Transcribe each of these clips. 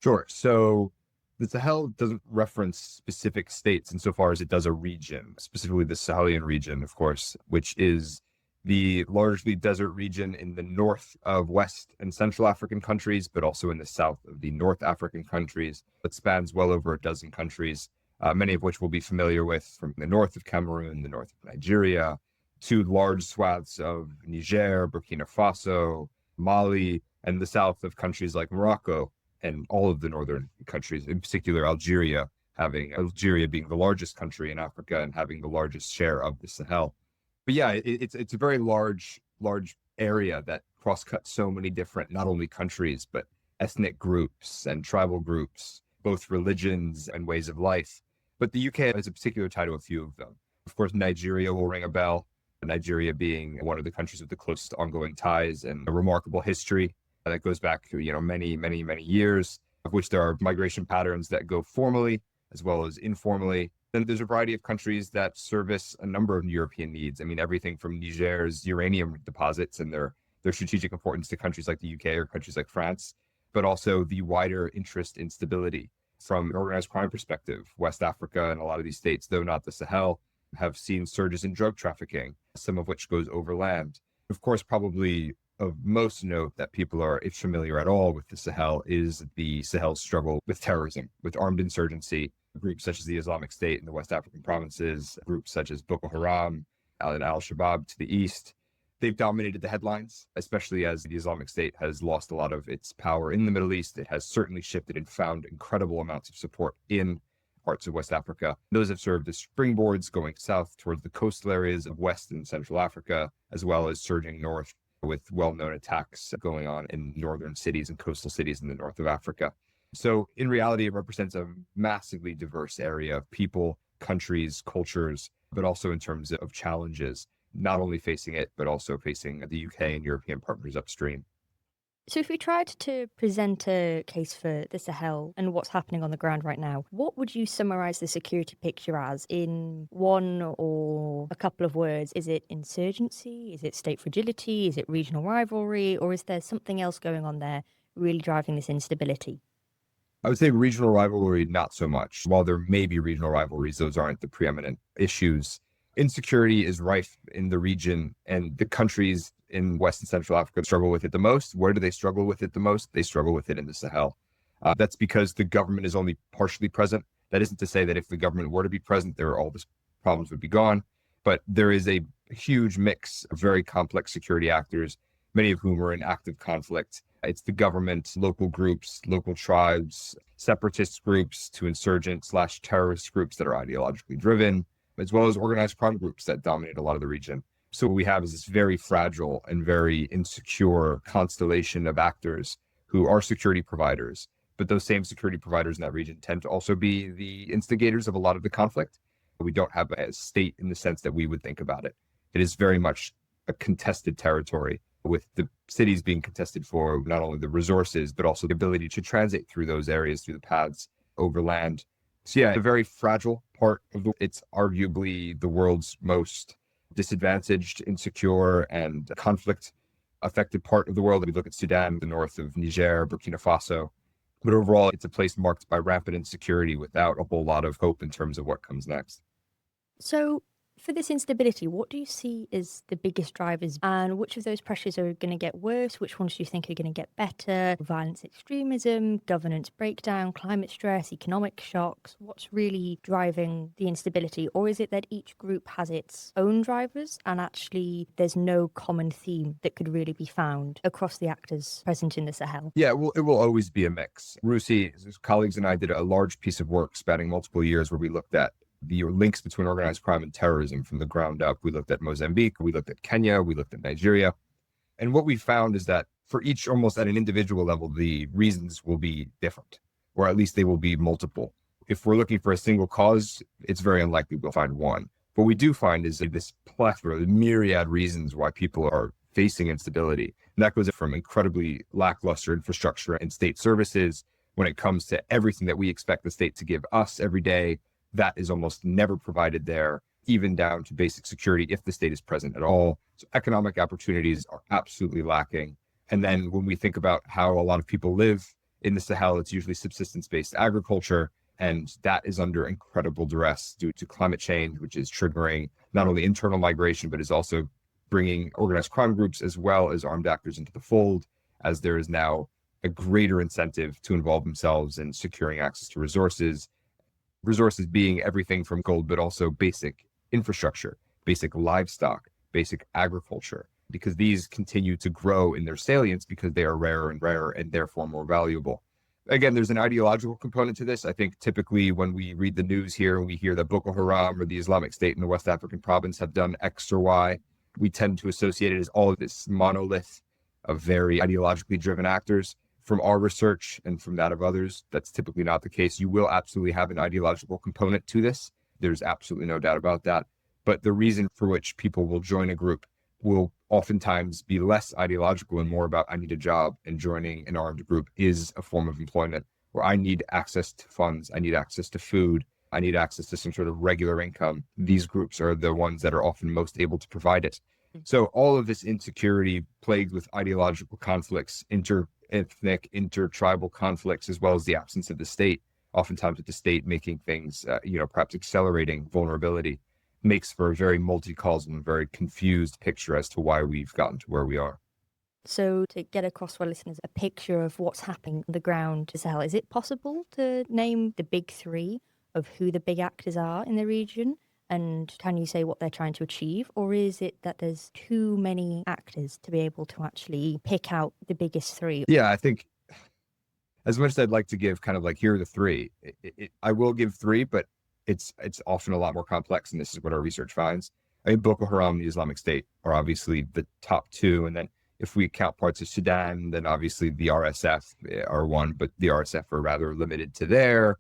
Sure. So the Sahel doesn't reference specific states insofar as it does a region, specifically the Sahelian region, of course, which is the largely desert region in the north of West and Central African countries, but also in the south of the North African countries. It spans well over a dozen countries, many of which we'll be familiar with, from the north of Cameroon, the north of Nigeria, to large swaths of Niger, Burkina Faso, Mali, and the south of countries like Morocco and all of the northern countries, in particular Algeria, having Algeria being the largest country in Africa and having the largest share of the Sahel. But yeah, it's a very large area that cross-cuts so many different, not only countries, but ethnic groups and tribal groups, both religions and ways of life. But the UK has a particular tie to a few of them. Of course, Nigeria will ring a bell, Nigeria being one of the countries with the closest ongoing ties and a remarkable history that goes back to, many years, of which there are migration patterns that go formally as well as informally. Then there's a variety of countries that service a number of European needs. I mean, everything from Niger's uranium deposits and their strategic importance to countries like the UK or countries like France, but also the wider interest in stability. From an organized crime perspective, West Africa and a lot of these states, though not the Sahel, have seen surges in drug trafficking, some of which goes overland. Of course, probably of most note that people are familiar at all with the Sahel is the Sahel's struggle with terrorism, with armed insurgency, groups such as the Islamic State in the West African provinces, groups such as Boko Haram and Al-Shabaab to the east. They've dominated the headlines, especially as the Islamic State has lost a lot of its power in the Middle East. It has certainly shifted and found incredible amounts of support in parts of West Africa. Those have served as springboards going south towards the coastal areas of West and Central Africa, as well as surging north with well-known attacks going on in northern cities and coastal cities in the north of Africa. So in reality, it represents a massively diverse area of people, countries, cultures, but also in terms of challenges, not only facing it, but also facing the UK and European partners upstream. So, if we tried to present a case for the Sahel and what's happening on the ground right now, what would you summarize the security picture as in one or a couple of words? Is it insurgency? Is it state fragility? Is it regional rivalry? Or is there something else going on there really driving this instability? I would say regional rivalry, not so much. While there may be regional rivalries, those aren't the preeminent issues. Insecurity is rife in the region, and the countries in West and Central Africa struggle with it the most. Where do they struggle with it the most? They struggle with it in the Sahel. That's because the government is only partially present. That isn't to say that if the government were to be present, all the problems would be gone. But there is a huge mix of very complex security actors, many of whom are in active conflict. It's the government, local groups, local tribes, separatist groups to insurgent/terrorist groups that are ideologically driven, as well as organized crime groups that dominate a lot of the region. So what we have is this very fragile and very insecure constellation of actors who are security providers. But those same security providers in that region tend to also be the instigators of a lot of the conflict. We don't have a state in the sense that we would think about it. It is very much a contested territory, with the cities being contested for not only the resources, but also the ability to transit through those areas, through the paths over land. So yeah, a very fragile part of it's arguably the world's most disadvantaged, insecure, and conflict affected part of the world. We look at Sudan, the north of Niger, Burkina Faso. But overall, it's a place marked by rampant insecurity without a whole lot of hope in terms of what comes next. So, for this instability, what do you see as the biggest drivers, and which of those pressures are going to get worse? Which ones do you think are going to get better? Violence, extremism, governance breakdown, climate stress, economic shocks? What's really driving the instability? Or is it that each group has its own drivers and actually there's no common theme that could really be found across the actors present in the Sahel? Yeah, well, it will always be a mix. Rusi, his colleagues, and I did a large piece of work spanning multiple years where we looked at the links between organized crime and terrorism from the ground up. We looked at Mozambique, we looked at Kenya, we looked at Nigeria. And what we found is that for each, almost at an individual level, the reasons will be different, or at least they will be multiple. If we're looking for a single cause, it's very unlikely we'll find one. What we do find is this plethora, the myriad reasons why people are facing instability. And that goes from incredibly lackluster infrastructure and state services when it comes to everything that we expect the state to give us every day. That is almost never provided there, even down to basic security if the state is present at all. So economic opportunities are absolutely lacking. And then when we think about how a lot of people live, In the Sahel, it's usually subsistence-based agriculture, and that is under incredible duress due to climate change, which is triggering not only internal migration, but is also bringing organized crime groups as well as armed actors into the fold, as there is now a greater incentive to involve themselves in securing access to resources being everything from gold, but also basic infrastructure, basic livestock, basic agriculture, because these continue to grow in their salience because they are rarer and rarer and therefore more valuable. Again, there's an ideological component to this. I think typically when we read the news here and we hear that Boko Haram or the Islamic State in the West African province have done X or Y, we tend to associate it as all of this monolith of very ideologically driven actors. From our research and from that of others, that's typically not the case. You will absolutely have an ideological component to this. There's absolutely no doubt about that. But the reason for which people will join a group will oftentimes be less ideological and more about I need a job, and joining an armed group is a form of employment where I need access to funds, I need access to food, I need access to some sort of regular income. These groups are the ones that are often most able to provide it. So all of this insecurity plagued with ideological conflicts, inter-ethnic, inter-tribal conflicts, as well as the absence of the state, oftentimes with the state making things, perhaps accelerating vulnerability, makes for a very multi-causal and very confused picture as to why we've gotten to where we are. So to get across to our listeners a picture of what's happening on the ground in Sahel, is it possible to name the big three of who the big actors are in the region? And can you say what they're trying to achieve? Or is it that there's too many actors to be able to actually pick out the biggest three? Yeah, I think as much as I'd like to give kind of like, here are the three, I will give three, but it's often a lot more complex, and this is what our research finds. I mean, Boko Haram and the Islamic State are obviously the top two, and then if we count parts of Sudan, then obviously the RSF are one, but the RSF are rather limited to there.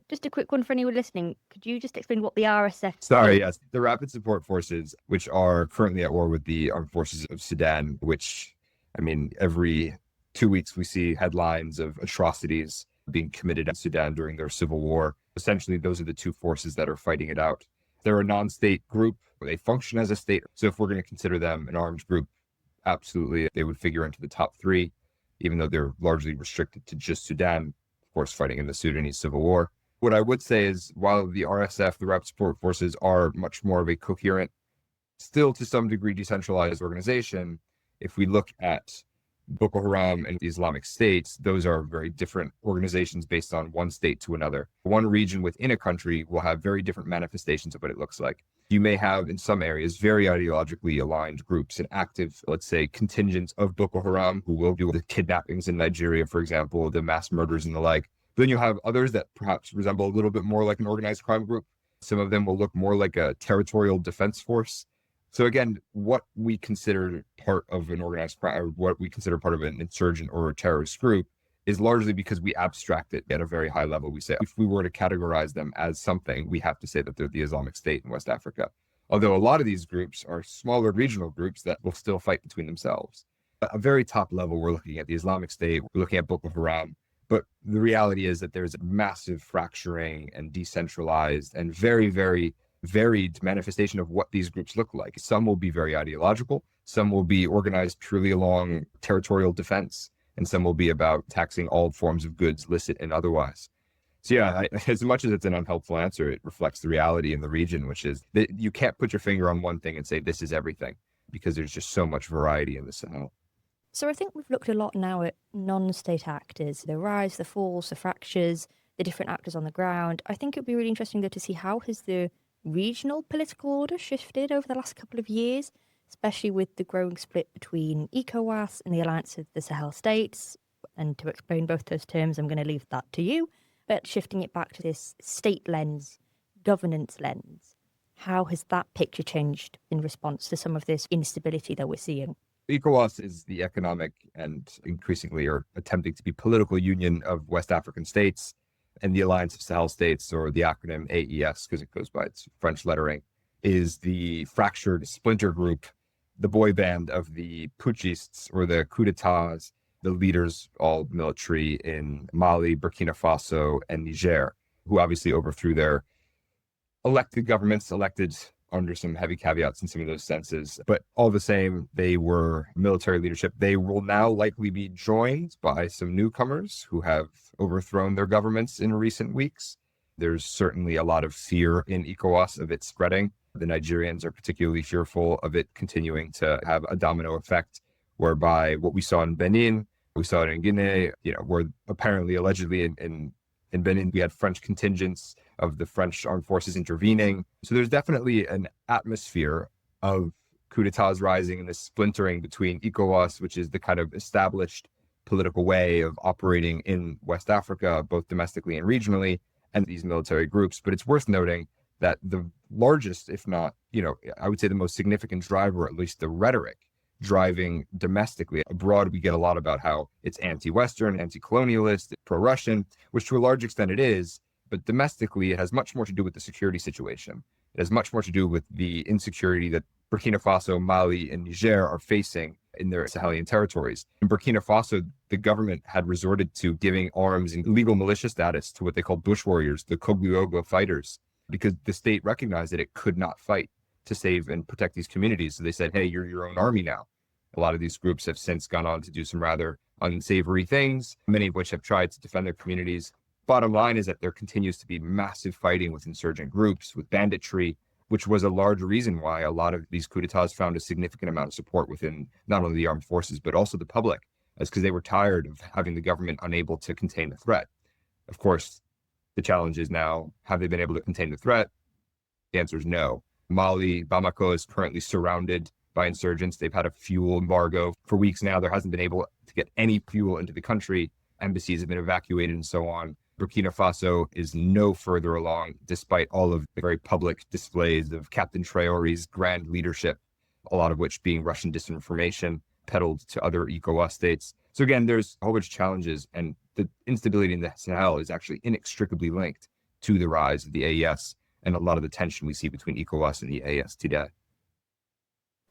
Just a quick one for anyone listening. Could you just explain what the RSF Sorry, yes. The Rapid Support Forces, which are currently at war with the armed forces of Sudan, which, I mean, every 2 weeks we see headlines of atrocities being committed in Sudan during their civil war. Essentially, those are the two forces that are fighting it out. They're a non-state group. They function as a state. So if we're going to consider them an armed group, absolutely, they would figure into the top three, even though they're largely restricted to just Sudan, of course, fighting in the Sudanese civil war. What I would say is, while the RSF, the Rapid Support Forces, are much more of a coherent, still to some degree decentralized organization, if we look at Boko Haram and the Islamic State, those are very different organizations based on one state to another. One region within a country will have very different manifestations of what it looks like. You may have, in some areas, very ideologically aligned groups and active, let's say, contingents of Boko Haram who will do the kidnappings in Nigeria, for example, the mass murders and the like. Then you'll have others that perhaps resemble a little bit more like an organized crime group. Some of them will look more like a territorial defense force. So again, what we consider part of an organized crime, or what we consider part of an insurgent or a terrorist group, is largely because we abstract it at a very high level. We say, if we were to categorize them as something, we have to say that they're the Islamic State in West Africa. Although a lot of these groups are smaller regional groups that will still fight between themselves. At a very top level, we're looking at the Islamic State, we're looking at Boko Haram. But the reality is that there's a massive fracturing and decentralized and very, very varied manifestation of what these groups look like. Some will be very ideological, some will be organized purely along territorial defense, and some will be about taxing all forms of goods, licit and otherwise. So yeah, as much as it's an unhelpful answer, it reflects the reality in the region, which is that you can't put your finger on one thing and say this is everything, because there's just so much variety in the Sahel. So I think we've looked a lot now at non-state actors, the rise, the falls, the fractures, the different actors on the ground. I think it would be really interesting, though, to see how has the regional political order shifted over the last couple of years, especially with the growing split between ECOWAS and the Alliance of the Sahel States. And to explain both those terms, I'm going to leave that to you. But shifting it back to this state lens, governance lens, how has that picture changed in response to some of this instability that we're seeing? ECOWAS is the economic and increasingly are attempting to be political union of West African states, and the Alliance of Sahel States, or the acronym AES, because it goes by its French lettering, is the fractured splinter group, the boy band of the putschists or the coup d'etats, the leaders, all military in Mali, Burkina Faso, and Niger, who obviously overthrew their elected governments, elected under some heavy caveats in some of those senses. But all the same, they were military leadership. They will now likely be joined by some newcomers who have overthrown their governments in recent weeks. There's certainly a lot of fear in ECOWAS of it spreading. The Nigerians are particularly fearful of it continuing to have a domino effect, whereby what we saw in Benin, we saw it in Guinea, where apparently, allegedly in Benin, we had French contingents of the French armed forces intervening. So there's definitely an atmosphere of coups d'etats rising and this splintering between ECOWAS, which is the kind of established political way of operating in West Africa, both domestically and regionally, and these military groups. But it's worth noting that the largest, if not, I would say the most significant driver, at least the rhetoric driving domestically. Abroad, we get a lot about how it's anti-Western, anti-colonialist, pro-Russian, which to a large extent it is. But domestically, it has much more to do with the security situation. It has much more to do with the insecurity that Burkina Faso, Mali, and Niger are facing in their Sahelian territories. In Burkina Faso, the government had resorted to giving arms and legal militia status to what they called bush warriors, the Kogbuogo fighters, because the state recognized that it could not fight to save and protect these communities. So they said, hey, you're your own army now. A lot of these groups have since gone on to do some rather unsavory things, many of which have tried to defend their communities. Bottom line is that there continues to be massive fighting with insurgent groups, with banditry, which was a large reason why a lot of these coups d'etats found a significant amount of support within not only the armed forces, but also the public, as because they were tired of having the government unable to contain the threat. Of course, the challenge is now, have they been able to contain the threat? The answer is no. Mali, Bamako is currently surrounded by insurgents. They've had a fuel embargo for weeks now. There hasn't been able to get any fuel into the country. Embassies have been evacuated and so on. Burkina Faso is no further along, despite all of the very public displays of Captain Traore's grand leadership, a lot of which being Russian disinformation peddled to other ECOWAS states. So again, there's a whole bunch of challenges, and the instability in the Sahel is actually inextricably linked to the rise of the AES and a lot of the tension we see between ECOWAS and the AES today.